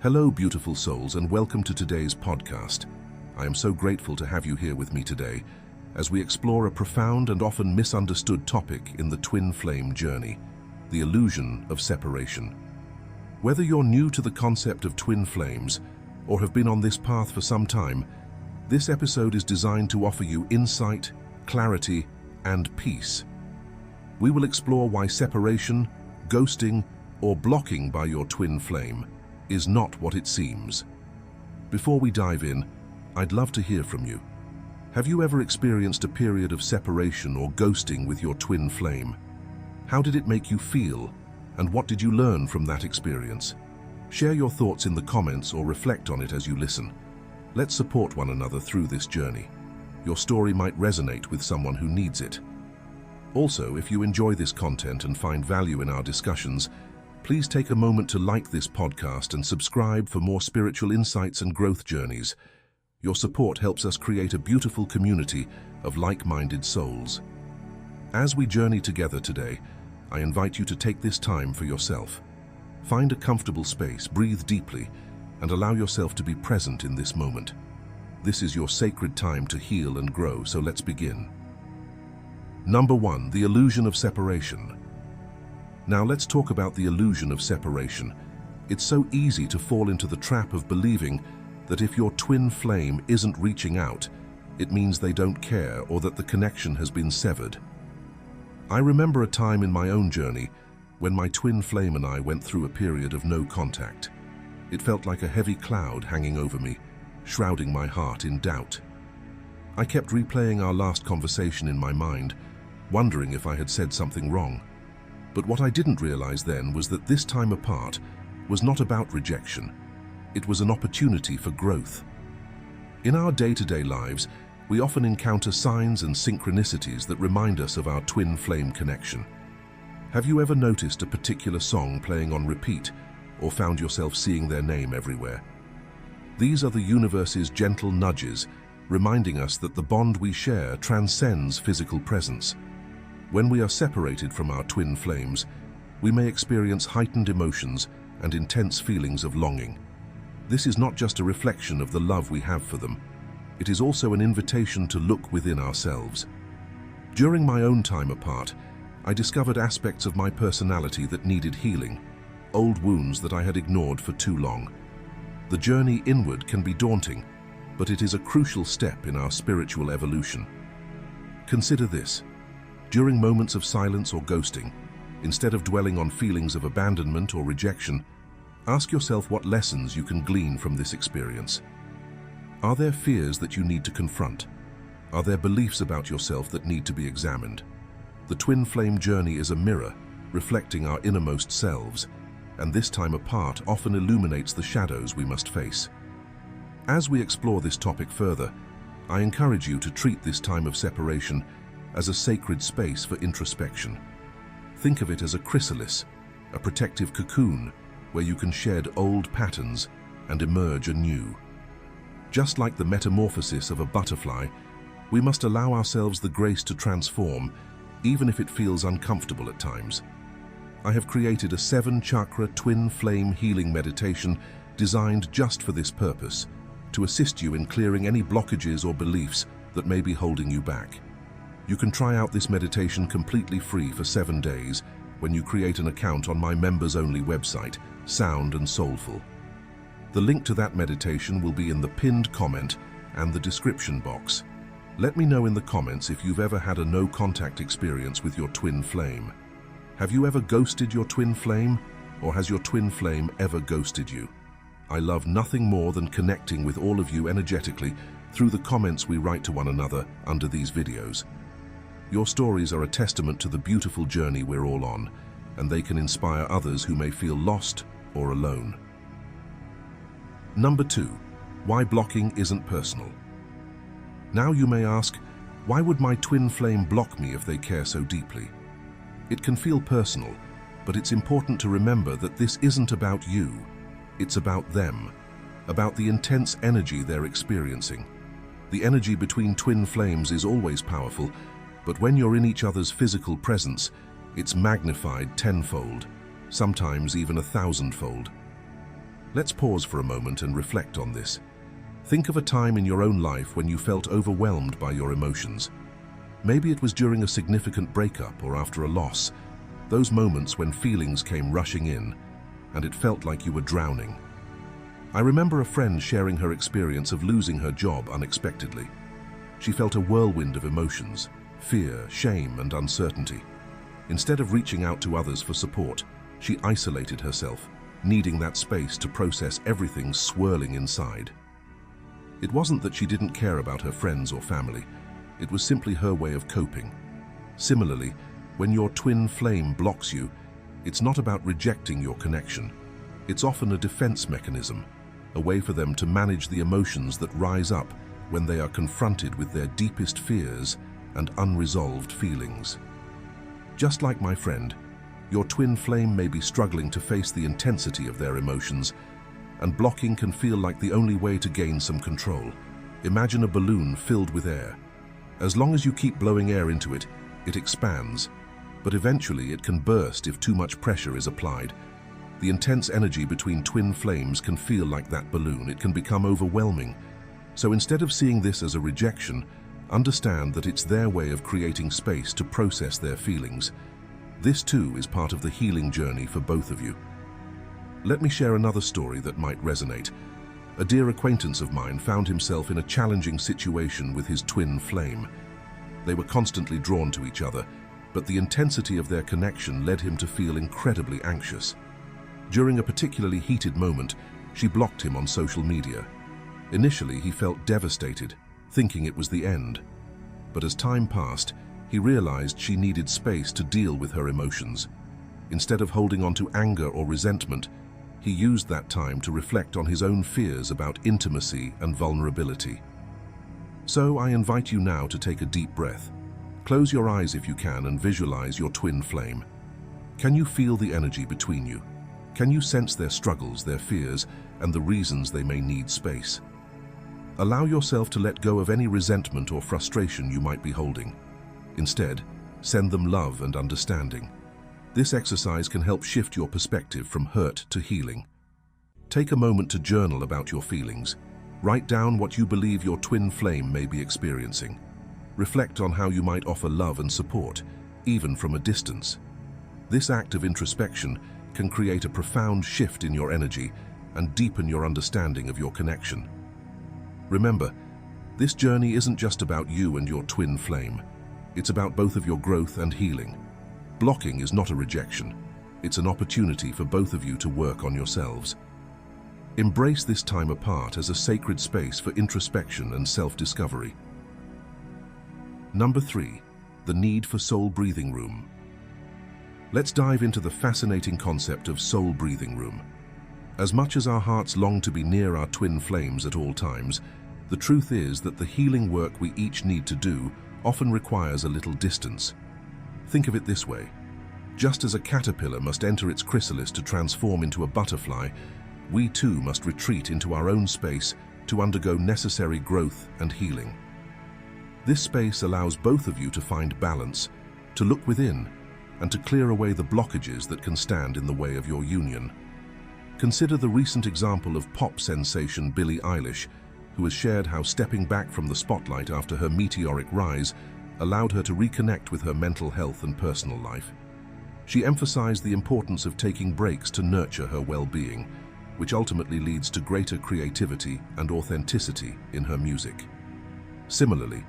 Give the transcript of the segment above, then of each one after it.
Hello, beautiful souls, and welcome to today's podcast. I am so grateful to have you here with me today as we explore a profound and often misunderstood topic in the twin flame journey, the illusion of separation. Whether you're new to the concept of twin flames or have been on this path for some time, this episode is designed to offer you insight, clarity, and peace. We will explore why separation, ghosting, or blocking by your twin flame is not what it seems. Before we dive in, I'd love to hear from you. Have you ever experienced a period of separation or ghosting with your twin flame? How did it make you feel, and what did you learn from that experience? Share your thoughts in the comments or reflect on it as you listen. Let's support one another through this journey. Your story might resonate with someone who needs it. Also, if you enjoy this content and find value in our discussions, please take a moment to like this podcast and subscribe for more spiritual insights and growth journeys. Your support helps us create a beautiful community of like-minded souls. As we journey together today, I invite you to take this time for yourself. Find a comfortable space, breathe deeply, and allow yourself to be present in this moment. This is your sacred time to heal and grow, so let's begin. Number 1, the illusion of separation. Now let's talk about the illusion of separation. It's so easy to fall into the trap of believing that if your twin flame isn't reaching out, it means they don't care or that the connection has been severed. I remember a time in my own journey when my twin flame and I went through a period of no contact. It felt like a heavy cloud hanging over me, shrouding my heart in doubt. I kept replaying our last conversation in my mind, wondering if I had said something wrong. But what I didn't realize then was that this time apart was not about rejection. It was an opportunity for growth. In our day-to-day lives, we often encounter signs and synchronicities that remind us of our twin flame connection. Have you ever noticed a particular song playing on repeat or found yourself seeing their name everywhere? These are the universe's gentle nudges, reminding us that the bond we share transcends physical presence. When we are separated from our twin flames, we may experience heightened emotions and intense feelings of longing. This is not just a reflection of the love we have for them. It is also an invitation to look within ourselves. During my own time apart, I discovered aspects of my personality that needed healing, old wounds that I had ignored for too long. The journey inward can be daunting, but it is a crucial step in our spiritual evolution. Consider this. During moments of silence or ghosting, instead of dwelling on feelings of abandonment or rejection, ask yourself what lessons you can glean from this experience. Are there fears that you need to confront? Are there beliefs about yourself that need to be examined? The twin flame journey is a mirror, reflecting our innermost selves, and this time apart often illuminates the shadows we must face. As we explore this topic further, I encourage you to treat this time of separation as a sacred space for introspection. Think of it as a chrysalis, a protective cocoon where you can shed old patterns and emerge anew. Just like the metamorphosis of a butterfly, we must allow ourselves the grace to transform, even if it feels uncomfortable at times. I have created a 7-chakra twin flame healing meditation designed just for this purpose, to assist you in clearing any blockages or beliefs that may be holding you back. You can try out this meditation completely free for 7 days when you create an account on my members-only website, Sound and Soulful. The link to that meditation will be in the pinned comment and the description box. Let me know in the comments if you've ever had a no-contact experience with your twin flame. Have you ever ghosted your twin flame, or has your twin flame ever ghosted you? I love nothing more than connecting with all of you energetically through the comments we write to one another under these videos. Your stories are a testament to the beautiful journey we're all on, and they can inspire others who may feel lost or alone. Number 2, why blocking isn't personal. Now you may ask, why would my twin flame block me if they care so deeply? It can feel personal, but it's important to remember that this isn't about you. It's about them, about the intense energy they're experiencing. The energy between twin flames is always powerful, but when you're in each other's physical presence, it's magnified tenfold, sometimes even 1,000-fold. Let's pause for a moment and reflect on this. Think of a time in your own life when you felt overwhelmed by your emotions. Maybe it was during a significant breakup or after a loss, those moments when feelings came rushing in and it felt like you were drowning. I remember a friend sharing her experience of losing her job unexpectedly. She felt a whirlwind of emotions, fear, shame, and uncertainty. Instead of reaching out to others for support, she isolated herself, needing that space to process everything swirling inside. It wasn't that she didn't care about her friends or family. It was simply her way of coping. Similarly, when your twin flame blocks you, it's not about rejecting your connection. It's often a defense mechanism, a way for them to manage the emotions that rise up when they are confronted with their deepest fears and unresolved feelings. Just like my friend, your twin flame may be struggling to face the intensity of their emotions, and blocking can feel like the only way to gain some control. Imagine a balloon filled with air. As long as you keep blowing air into it, it expands, but eventually it can burst if too much pressure is applied. The intense energy between twin flames can feel like that balloon. It can become overwhelming. So instead of seeing this as a rejection, understand that it's their way of creating space to process their feelings. This too is part of the healing journey for both of you. Let me share another story that might resonate. A dear acquaintance of mine found himself in a challenging situation with his twin flame. They were constantly drawn to each other, but the intensity of their connection led him to feel incredibly anxious. During a particularly heated moment, she blocked him on social media. Initially, he felt devastated, thinking it was the end. But as time passed, he realized she needed space to deal with her emotions. Instead of holding on to anger or resentment, he used that time to reflect on his own fears about intimacy and vulnerability. So I invite you now to take a deep breath. Close your eyes if you can and visualize your twin flame. Can you feel the energy between you? Can you sense their struggles, their fears, and the reasons they may need space? Allow yourself to let go of any resentment or frustration you might be holding. Instead, send them love and understanding. This exercise can help shift your perspective from hurt to healing. Take a moment to journal about your feelings. Write down what you believe your twin flame may be experiencing. Reflect on how you might offer love and support, even from a distance. This act of introspection can create a profound shift in your energy and deepen your understanding of your connection. Remember, this journey isn't just about you and your twin flame. It's about both of your growth and healing. Blocking is not a rejection. It's an opportunity for both of you to work on yourselves. Embrace this time apart as a sacred space for introspection and self-discovery. Number 3, the need for soul breathing room. Let's dive into the fascinating concept of soul breathing room. As much as our hearts long to be near our twin flames at all times, the truth is that the healing work we each need to do often requires a little distance. Think of it this way. Just as a caterpillar must enter its chrysalis to transform into a butterfly, we too must retreat into our own space to undergo necessary growth and healing. This space allows both of you to find balance, to look within, and to clear away the blockages that can stand in the way of your union. Consider the recent example of pop sensation Billie Eilish, who has shared how stepping back from the spotlight after her meteoric rise allowed her to reconnect with her mental health and personal life. She emphasized the importance of taking breaks to nurture her well-being, which ultimately leads to greater creativity and authenticity in her music. Similarly,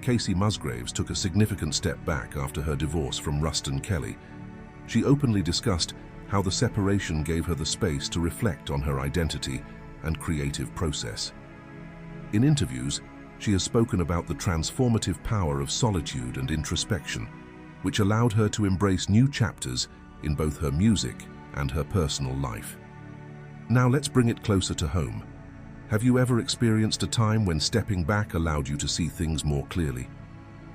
Casey Musgraves took a significant step back after her divorce from Ruston Kelly. She openly discussed how the separation gave her the space to reflect on her identity and creative process. In interviews, she has spoken about the transformative power of solitude and introspection, which allowed her to embrace new chapters in both her music and her personal life. Now let's bring it closer to home. Have you ever experienced a time when stepping back allowed you to see things more clearly?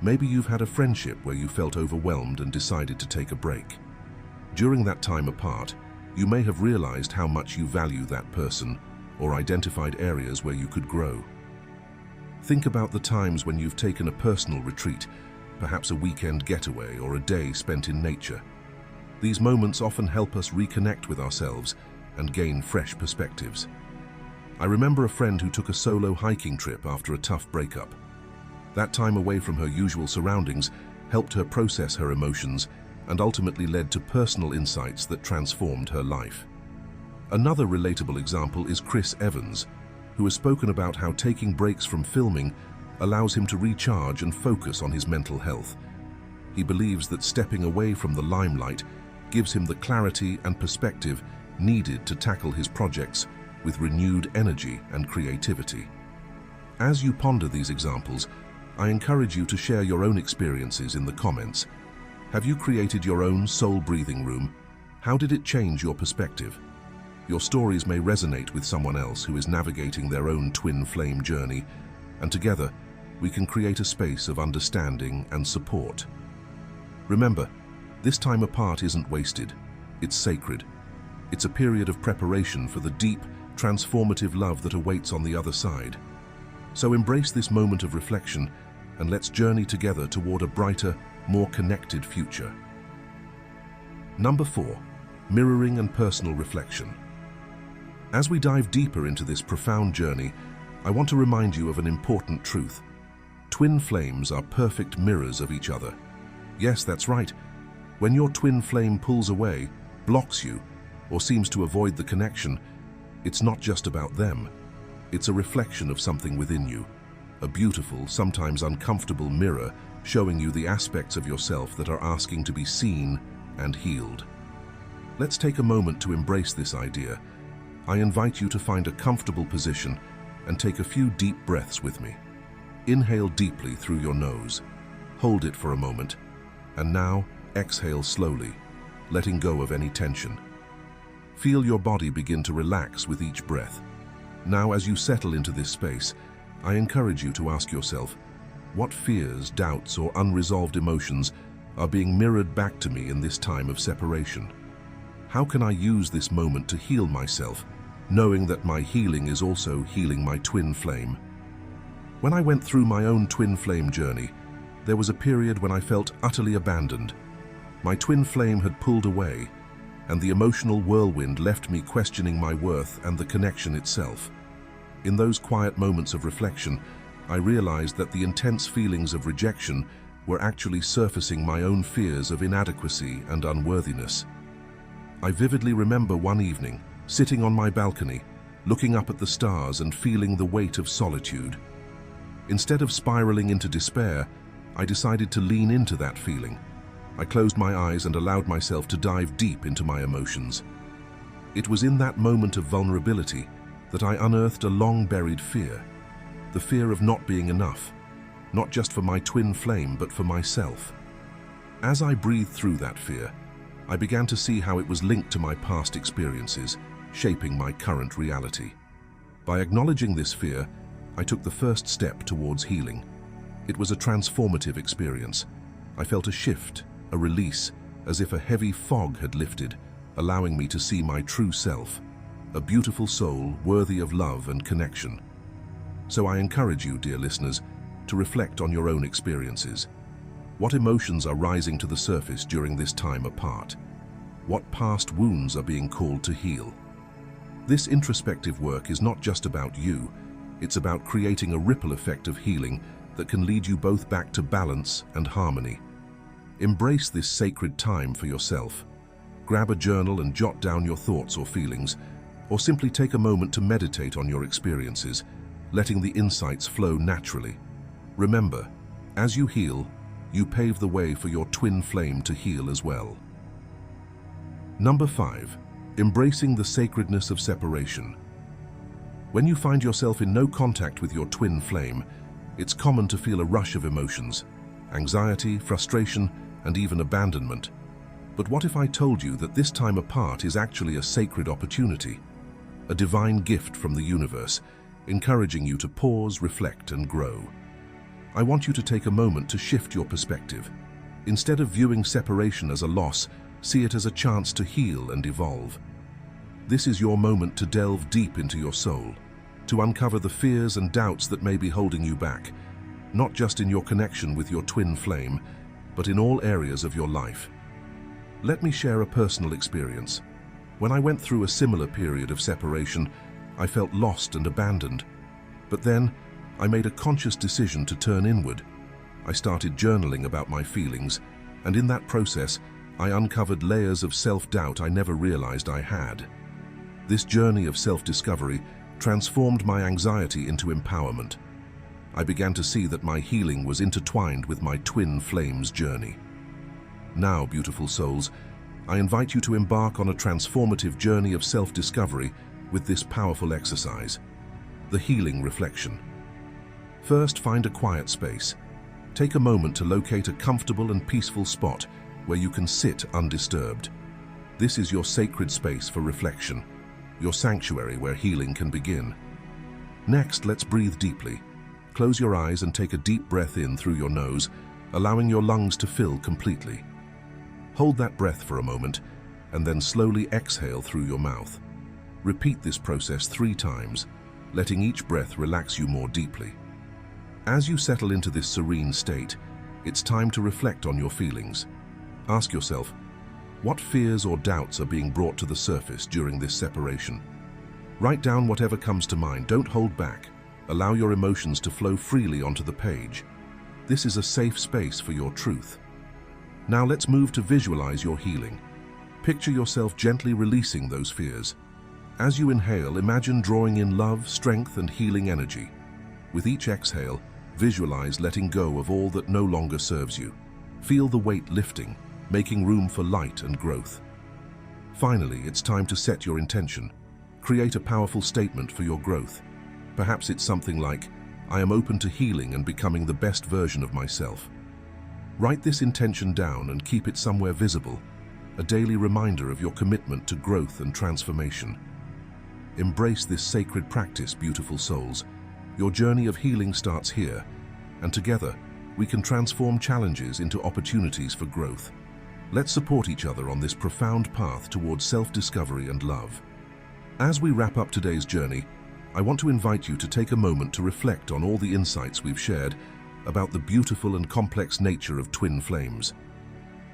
Maybe you've had a friendship where you felt overwhelmed and decided to take a break. During that time apart, you may have realized how much you value that person or identified areas where you could grow. Think about the times when you've taken a personal retreat, perhaps a weekend getaway or a day spent in nature. These moments often help us reconnect with ourselves and gain fresh perspectives. I remember a friend who took a solo hiking trip after a tough breakup. That time away from her usual surroundings helped her process her emotions and ultimately led to personal insights that transformed her life. Another relatable example is Chris Evans, who has spoken about how taking breaks from filming allows him to recharge and focus on his mental health. He believes that stepping away from the limelight gives him the clarity and perspective needed to tackle his projects with renewed energy and creativity. As you ponder these examples, I encourage you to share your own experiences in the comments. Have you created your own soul-breathing room? How did it change your perspective? Your stories may resonate with someone else who is navigating their own twin flame journey, and together we can create a space of understanding and support. Remember, this time apart isn't wasted, it's sacred. It's a period of preparation for the deep, transformative love that awaits on the other side. So embrace this moment of reflection and let's journey together toward a brighter, more connected future. Number 4, mirroring and personal reflection. As we dive deeper into this profound journey, I want to remind you of an important truth. Twin flames are perfect mirrors of each other. Yes, that's right. When your twin flame pulls away, blocks you, or seems to avoid the connection, it's not just about them. It's a reflection of something within you, a beautiful, sometimes uncomfortable mirror showing you the aspects of yourself that are asking to be seen and healed. Let's take a moment to embrace this idea. I invite you to find a comfortable position and take a few deep breaths with me. Inhale deeply through your nose. Hold it for a moment, and now exhale slowly, letting go of any tension. Feel your body begin to relax with each breath. Now, as you settle into this space, I encourage you to ask yourself, what fears, doubts, or unresolved emotions are being mirrored back to me in this time of separation? How can I use this moment to heal myself, knowing that my healing is also healing my twin flame? When I went through my own twin flame journey, there was a period when I felt utterly abandoned. My twin flame had pulled away, and the emotional whirlwind left me questioning my worth and the connection itself. In those quiet moments of reflection, I realized that the intense feelings of rejection were actually surfacing my own fears of inadequacy and unworthiness. I vividly remember one evening, sitting on my balcony, looking up at the stars and feeling the weight of solitude. Instead of spiraling into despair, I decided to lean into that feeling. I closed my eyes and allowed myself to dive deep into my emotions. It was in that moment of vulnerability that I unearthed a long-buried fear, the fear of not being enough, not just for my twin flame, but for myself. As I breathed through that fear, I began to see how it was linked to my past experiences, shaping my current reality. By acknowledging this fear, I took the first step towards healing. It was a transformative experience. I felt a shift, a release, as if a heavy fog had lifted, allowing me to see my true self, a beautiful soul worthy of love and connection. So I encourage you, dear listeners, to reflect on your own experiences. What emotions are rising to the surface during this time apart? What past wounds are being called to heal? This introspective work is not just about you, it's about creating a ripple effect of healing that can lead you both back to balance and harmony. Embrace this sacred time for yourself. Grab a journal and jot down your thoughts or feelings, or simply take a moment to meditate on your experiences, letting the insights flow naturally. Remember, as you heal, you pave the way for your twin flame to heal as well. Number 5, embracing the sacredness of separation. When you find yourself in no contact with your twin flame, it's common to feel a rush of emotions, anxiety, frustration, and even abandonment. But what if I told you that this time apart is actually a sacred opportunity, a divine gift from the universe, encouraging you to pause, reflect, and grow? I want you to take a moment to shift your perspective. Instead of viewing separation as a loss, see it as a chance to heal and evolve. This is your moment to delve deep into your soul, to uncover the fears and doubts that may be holding you back, not just in your connection with your twin flame, but in all areas of your life. Let me share a personal experience. When I went through a similar period of separation, I felt lost and abandoned. But then, I made a conscious decision to turn inward. I started journaling about my feelings, and in that process, I uncovered layers of self-doubt I never realized I had. This journey of self-discovery transformed my anxiety into empowerment. I began to see that my healing was intertwined with my twin flames journey. Now, beautiful souls, I invite you to embark on a transformative journey of self-discovery with this powerful exercise, the healing reflection. First, find a quiet space. Take a moment to locate a comfortable and peaceful spot where you can sit undisturbed. This is your sacred space for reflection, your sanctuary where healing can begin. Next, let's breathe deeply. Close your eyes and take a deep breath in through your nose, allowing your lungs to fill completely. Hold that breath for a moment, and then slowly exhale through your mouth. Repeat this process 3 times, letting each breath relax you more deeply. As you settle into this serene state, it's time to reflect on your feelings. Ask yourself, what fears or doubts are being brought to the surface during this separation? Write down whatever comes to mind. Don't hold back. Allow your emotions to flow freely onto the page. This is a safe space for your truth. Now let's move to visualize your healing. Picture yourself gently releasing those fears. As you inhale, imagine drawing in love, strength, and healing energy. With each exhale, visualize letting go of all that no longer serves you. Feel the weight lifting, making room for light and growth. Finally, it's time to set your intention. Create a powerful statement for your growth. Perhaps it's something like, I am open to healing and becoming the best version of myself. Write this intention down and keep it somewhere visible, a daily reminder of your commitment to growth and transformation. Embrace this sacred practice, beautiful souls. Your journey of healing starts here, and together, we can transform challenges into opportunities for growth. Let's support each other on this profound path towards self-discovery and love. As we wrap up today's journey, I want to invite you to take a moment to reflect on all the insights we've shared about the beautiful and complex nature of twin flames.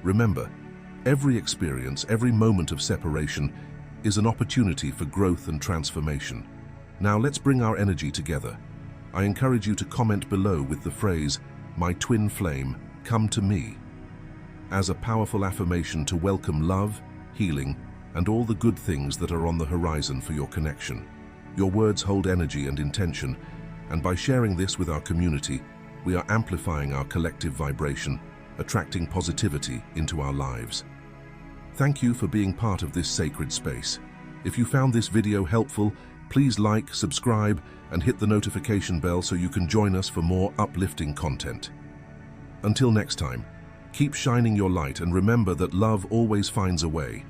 Remember, every experience, every moment of separation is an opportunity for growth and transformation. Now let's bring our energy together. I encourage you to comment below with the phrase, "My twin flame, come to me," as a powerful affirmation to welcome love, healing, and all the good things that are on the horizon for your connection. Your words hold energy and intention, and by sharing this with our community, we are amplifying our collective vibration, attracting positivity into our lives. Thank you for being part of this sacred space. If you found this video helpful, please like, subscribe, and hit the notification bell so you can join us for more uplifting content. Until next time, keep shining your light and remember that love always finds a way.